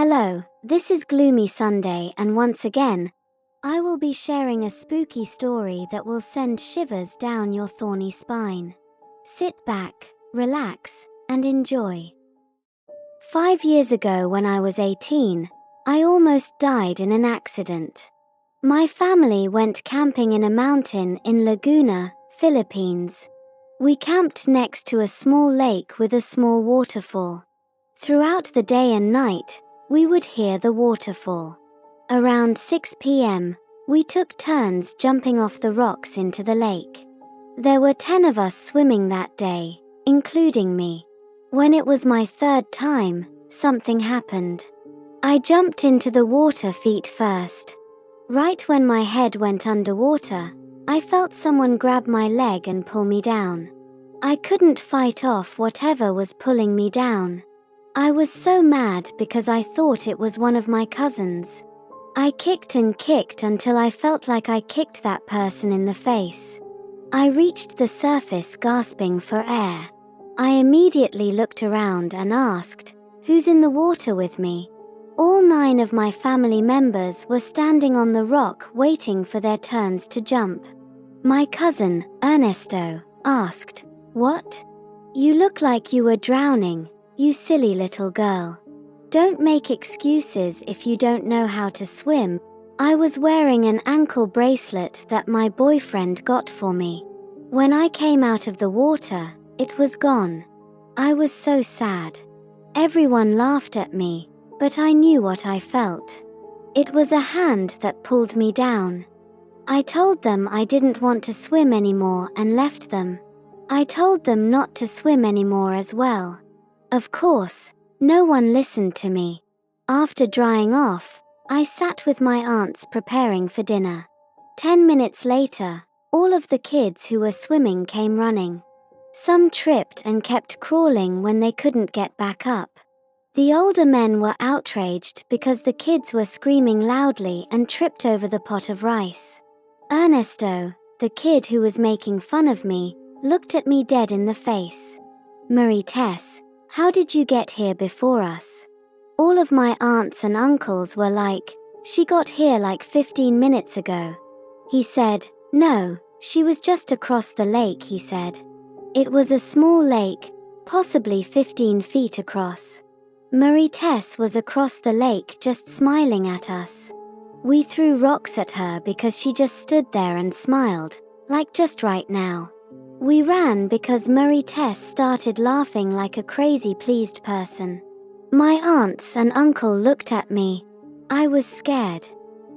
Hello, this is Gloomy Sunday, and once again, I will be sharing a spooky story that will send shivers down your thorny spine. Sit back, relax, and enjoy. 5 years ago, when I was 18, I almost died in an accident. My family went camping in a mountain in Laguna, Philippines. We camped next to a small lake with a small waterfall. Throughout the day and night, we would hear the waterfall. Around 6 p.m., we took turns jumping off the rocks into the lake. There were 10 of us swimming that day, including me. When it was my third time, something happened. I jumped into the water feet first. Right when my head went underwater, I felt someone grab my leg and pull me down. I couldn't fight off whatever was pulling me down. I was so mad because I thought it was one of my cousins. I kicked and kicked until I felt like I kicked that person in the face. I reached the surface gasping for air. I immediately looked around and asked, "Who's in the water with me?" All 9 of my family members were standing on the rock waiting for their turns to jump. My cousin, Ernesto, asked, "What? You look like you were drowning. You silly little girl. Don't make excuses if you don't know how to swim." I was wearing an ankle bracelet that my boyfriend got for me. When I came out of the water, it was gone. I was so sad. Everyone laughed at me, but I knew what I felt. It was a hand that pulled me down. I told them I didn't want to swim anymore and left them. I told them not to swim anymore as well. Of course, no one listened to me. After drying off, I sat with my aunts preparing for dinner. 10 minutes later, all of the kids who were swimming came running. Some tripped and kept crawling when they couldn't get back up. The older men were outraged because the kids were screaming loudly and tripped over the pot of rice. Ernesto, the kid who was making fun of me, looked at me dead in the face. "Marie-Tess, how did you get here before us?" All of my aunts and uncles were like, "She got here like 15 minutes ago." He said, "No, she was just across the lake," he said. It was a small lake, possibly 15 feet across. Marie-Tess was across the lake just smiling at us. We threw rocks at her because she just stood there and smiled, like just right now. We ran because Marie-Tess started laughing like a crazy pleased person. My aunts and uncle looked at me. I was scared.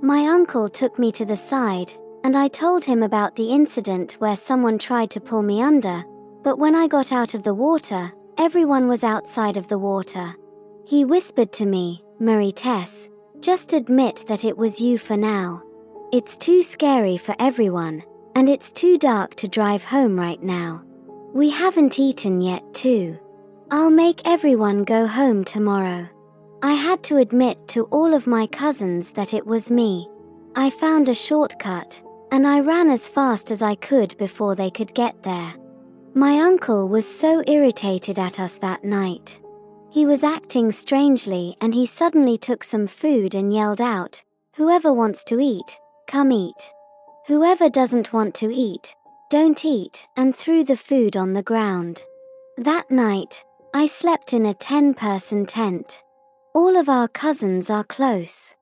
My uncle took me to the side, and I told him about the incident where someone tried to pull me under, but when I got out of the water, everyone was outside of the water. He whispered to me, "Marie-Tess, just admit that it was you for now. It's too scary for everyone, and it's too dark to drive home right now. We haven't eaten yet too. I'll make everyone go home tomorrow." I had to admit to all of my cousins that it was me. I found a shortcut, and I ran as fast as I could before they could get there. My uncle was so irritated at us that night. He was acting strangely, and he suddenly took some food and yelled out, "Whoever wants to eat, come eat. Whoever doesn't want to eat, don't eat," and threw the food on the ground. That night, I slept in a 10-person tent. All of our cousins are close.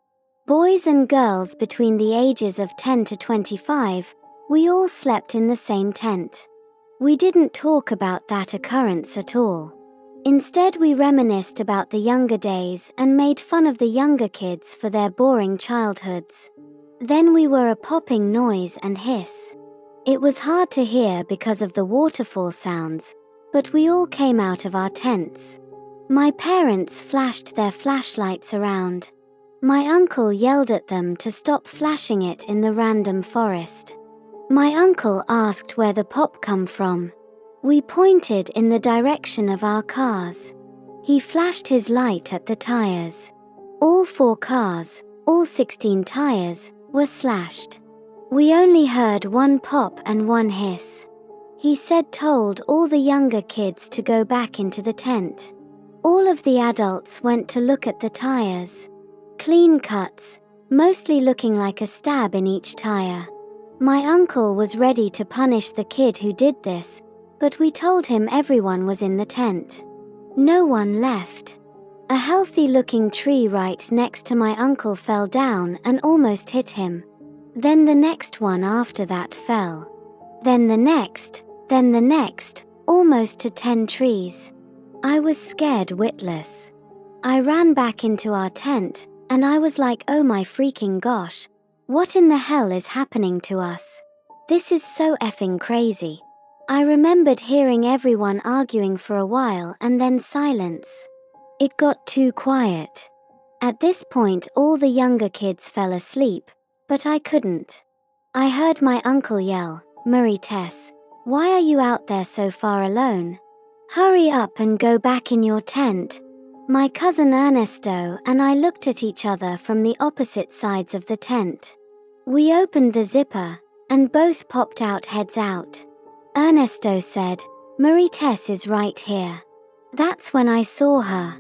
Boys and girls between the ages of 10 to 25, we all slept in the same tent. We didn't talk about that occurrence at all. Instead, we reminisced about the younger days and made fun of the younger kids for their boring childhoods. Then we were a popping noise and hiss. It was hard to hear because of the waterfall sounds, but we all came out of our tents. My parents flashed their flashlights around. My uncle yelled at them to stop flashing it in the random forest. My uncle asked where the pop come from. We pointed in the direction of our cars. He flashed his light at the tires. All 4 cars, all 16 tires, were slashed. We only heard 1 pop and 1 hiss. He told all the younger kids to go back into the tent. All of the adults went to look at the tires. Clean cuts, mostly looking like a stab in each tire. My uncle was ready to punish the kid who did this, but we told him everyone was in the tent. No one left. A healthy-looking tree right next to my uncle fell down and almost hit him. Then the next one after that fell. Then the next, almost to 10 trees. I was scared witless. I ran back into our tent, and I was like, oh my freaking gosh, what in the hell is happening to us? This is so effing crazy. I remembered hearing everyone arguing for a while and then silence. It got too quiet. At this point all the younger kids fell asleep, but I couldn't. I heard my uncle yell, Marie-Tess, why are you out there so far alone? Hurry up and go back in your tent. My cousin Ernesto and I looked at each other from the opposite sides of the tent. We opened the zipper, and both popped out heads out. Ernesto said, Marie-Tess is right here. That's when I saw her.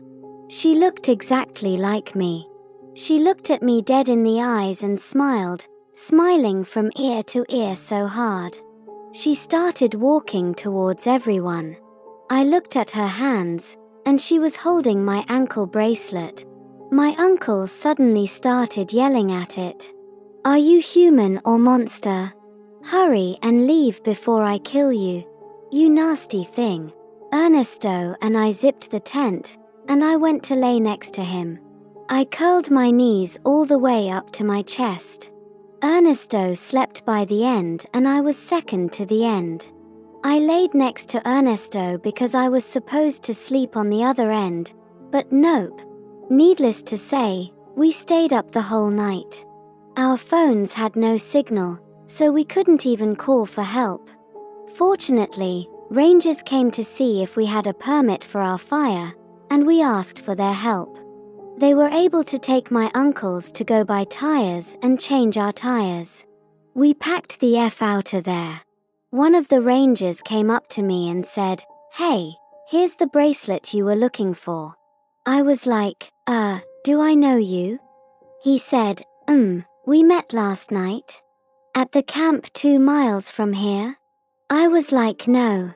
She looked exactly like me. She looked at me dead in the eyes and smiled, smiling from ear to ear so hard. She started walking towards everyone. I looked at her hands, and she was holding my ankle bracelet. My uncle suddenly started yelling at it. Are you human or monster? Hurry and leave before I kill you. You nasty thing. Ernesto and I zipped the tent, and I went to lay next to him. I curled my knees all the way up to my chest. Ernesto slept by the end and I was second to the end. I laid next to Ernesto because I was supposed to sleep on the other end, but nope. Needless to say, we stayed up the whole night. Our phones had no signal, so we couldn't even call for help. Fortunately, rangers came to see if we had a permit for our fire, and we asked for their help. They were able to take my uncle's to go buy tires and change our tires. We packed the F out of there. One of the rangers came up to me and said, hey, here's the bracelet you were looking for. I was like, do I know you? He said, we met last night. At the camp 2 miles from here? I was like, no.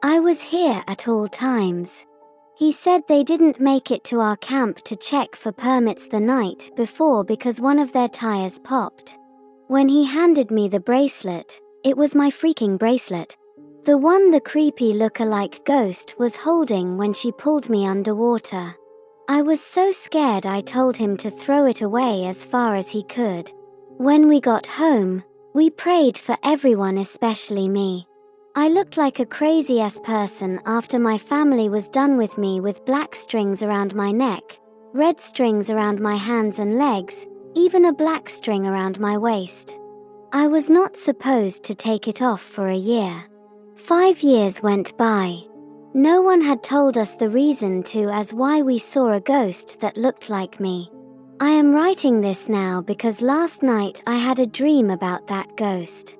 I was here at all times. He said they didn't make it to our camp to check for permits the night before because one of their tires popped. When he handed me the bracelet, it was my freaking bracelet. The one the creepy look-alike ghost was holding when she pulled me underwater. I was so scared I told him to throw it away as far as he could. When we got home, we prayed for everyone, especially me. I looked like a crazy-ass person after my family was done with me, with black strings around my neck, red strings around my hands and legs, even a black string around my waist. I was not supposed to take it off for a year. 5 years went by. No one had told us the reason as why we saw a ghost that looked like me. I am writing this now because last night I had a dream about that ghost.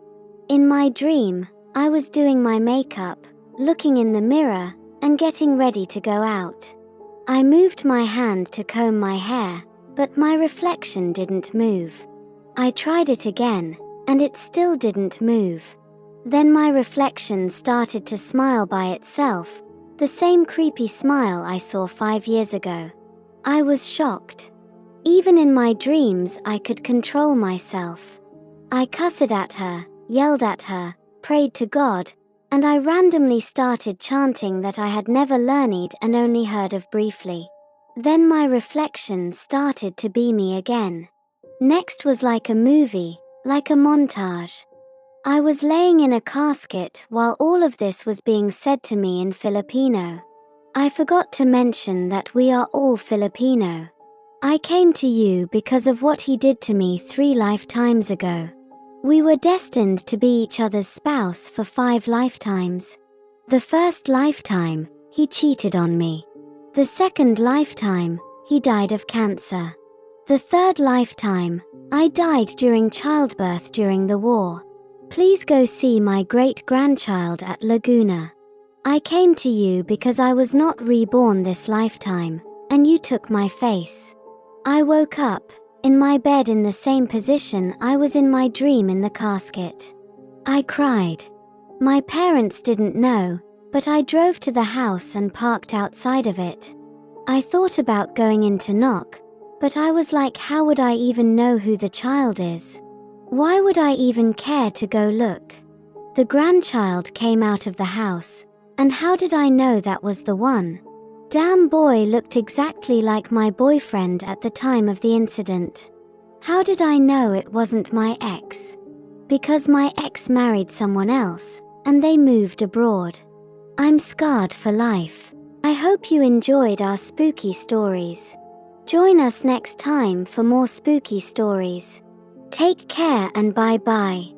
In my dream, I was doing my makeup, looking in the mirror, and getting ready to go out. I moved my hand to comb my hair, but my reflection didn't move. I tried it again, and it still didn't move. Then my reflection started to smile by itself, the same creepy smile I saw 5 years ago. I was shocked. Even in my dreams I could control myself. I cussed at her, yelled at her, prayed to God, and I randomly started chanting that I had never learned and only heard of briefly. Then my reflection started to be me again. Next was like a movie, like a montage. I was laying in a casket while all of this was being said to me in Filipino. I forgot to mention that we are all Filipino. I came to you because of what he did to me 3 lifetimes ago. We were destined to be each other's spouse for 5 lifetimes. The first lifetime, he cheated on me. The second lifetime, he died of cancer. The third lifetime, I died during childbirth during the war. Please go see my great-grandchild at Laguna. I came to you because I was not reborn this lifetime, and you took my face. I woke up, in my bed in the same position I was in my dream in the casket. I cried. My parents didn't know, but I drove to the house and parked outside of it. I thought about going in to knock, but I was like, how would I even know who the child is? Why would I even care to go look? The grandchild came out of the house, and how did I know that was the one? Damn boy looked exactly like my boyfriend at the time of the incident. How did I know it wasn't my ex? Because my ex married someone else, and they moved abroad. I'm scarred for life. I hope you enjoyed our spooky stories. Join us next time for more spooky stories. Take care and bye-bye.